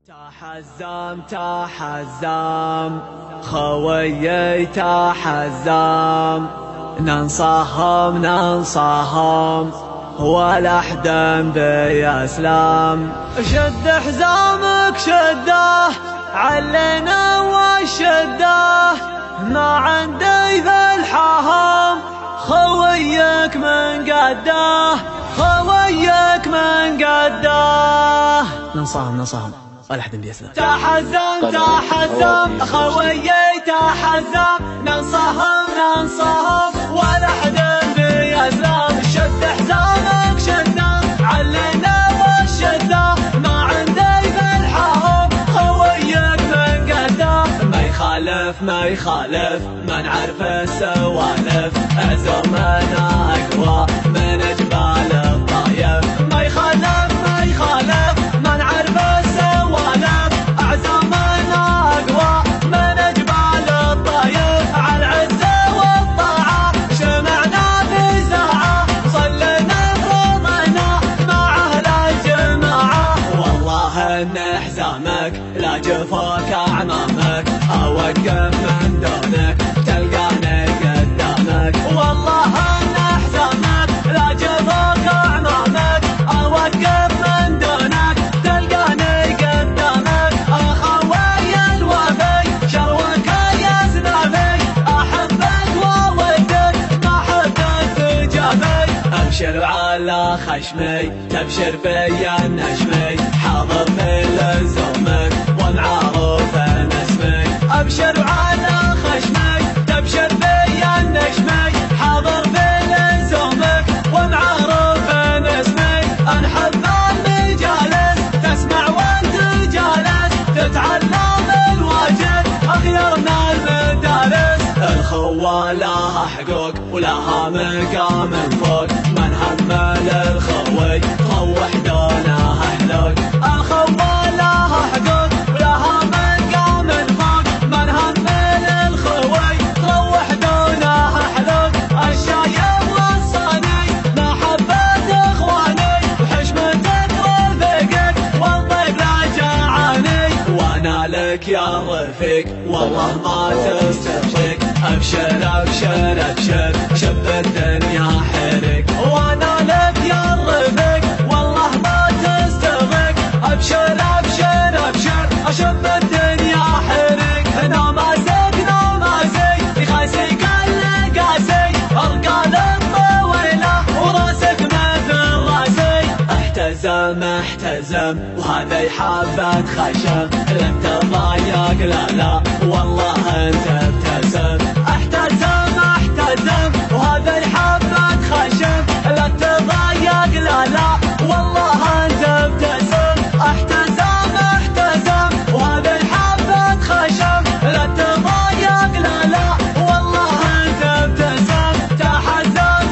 تحزم تحزم خويي تحزم، ننصهم ننصهم ولا حدا بيسلم. شد حزامك شده علينا والشده، ما عندي ذا الحهم خويك من قده، خويك من قده. ننصهم ولا حد بيسلم. تحزم تحزم خويي تحزم، ننصهم ولا حد بيسلم. شد حزامك شده علينا والشده، ما عندي ذا الحهم خويك من قده. ما يخالف ما نعرف السوالف، عزومنا اقوى من جبال الطايف. ما يخالف ما نعرف السوالف، عزومنا اقوى من جبال الطايف. على العزة والطاعة شمعنا في ساعة، صلينا فرضنا مع اهل الجماعة. والله ان حزامك لا جفاك اعمامك، اوقف من دونك تلقاني قدامك. والله ان حزامك لا جفاك اعمامك، اوقف من دونك تلقاني قدامك. اخوي الوفي شروك يا زنابي، احبك وودك ما حدك تجابي. ابشر على خشمي تبشر بيا النجمي، حاضر في لزومك ومعروف اسمي. ابشر على خشمي تبشر بيا النجمي، حاضر في لزومك ومعروف اسمي. انحب المجالس تسمع وانت جالس، تتعلم الواجب اخيرنا المدارس. الخوة لها حقوق ولها مقام فوق، من همل الخوي خوح دونه حلوق. الخوة لها حقوق ولها مقام فوق، من همل الخوي خوح دونه حلوق. الشايب والصاني محبة اخواني، وحشمتك رفيقك والطيب لا جاعاني. وانا لك يا رفيق والله ما تسترشق، ابشر ابشر ابشر شب الدنيا حرق. وانا لك يا رفيق والله ما تستغرق، ابشر ابشر ابشر اشب الدنيا حرق. نمازك نمازي يخاسي كل قاسي، ارقال الطويله وراسك مثل راسي. احتزم وهذا حبة خشم، لن تضايق لا والله انت ابتسم. احتزم وهذا حبة خشم، لا تضايق لا والله انت ابتسم. احتزم وهذا حبة خشم، لا تضايق لا والله انت ابتسم. تحزم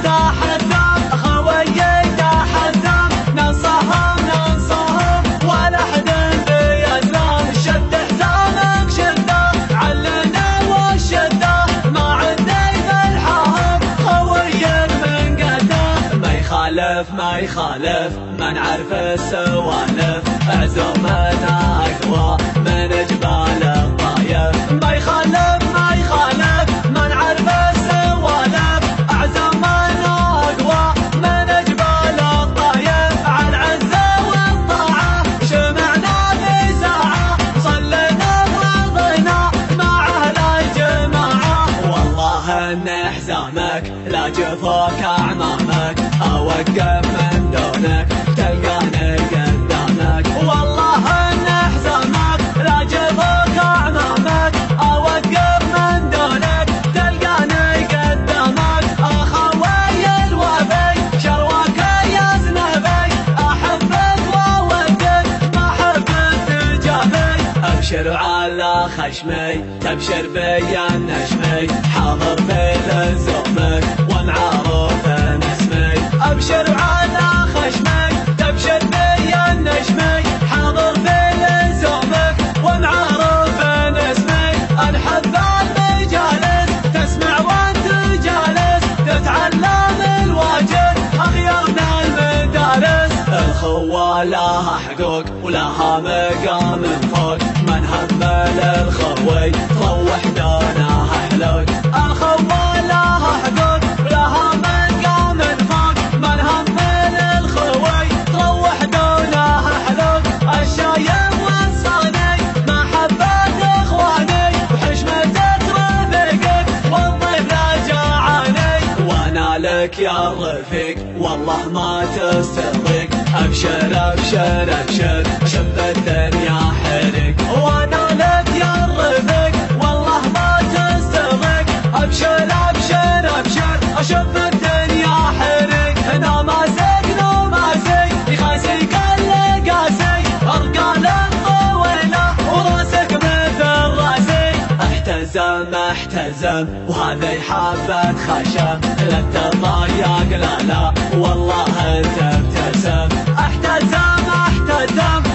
خويي تحزم، ننصهم ولا حد بيسلم. شد حزامك شده علنا والشده، ما عندي ذا الحهم خويك من قده. ما يخالف ما نعرف السوالف، عزومنا اقوى من جبال الطايف. ما يخالف ما نعرف السوالف، عزومنا اقوى من جبال الطايف. على العزة والطاعة شمعنا في ساعة، صلينا فرضنا مع اهل الجماعة. والله ان حزامك لا جفاك اعمامك، اوقف من دونك تلقاني قدامك. والله ان حزامك لا جفاك اعمامك، اوقف من دونك تلقاني قدامك. اخوي الوفي شروك يا زنابي، احبك وودك ما حدك تجابي. ابشر على خشمي تبشر بيا النجمي، حاضر في لزومك ومعروف اسمي. ابشر على خشمي تبشر بيا النجمي، حاضر في لزومك ومعروف اسمي. انحب المجالس تسمع وانت جالس، تتعلم الواجب اخيرنا المدارس. الخوة لها حقوق حلق ولها مقام فوق، من هم للخوي تروح دونها حلق. الخوى لها حقوق ولها مقام فوق، من هم للخوي تروح دونها حلق. الشايب وصاني محبة اخواني وحشمة ترافقك والضيف لا جاعاني، وانا لك يا رفيق والله ما تستغرق. ابشر ابشر ابشر شب الدنيا حرق، وانا لك يا رفيق والله ما تستغرق. ابشر ابشر ابشر اشب الدنيا حرق. هنا ماسك لو ماسك يخاسي كل قاسي، ارقال طويله وراسك مثل راسي. احتزم احتزم وهذا حافة خشم، لا تضايق لا لا والله انت ابتسم. احتزم احتزم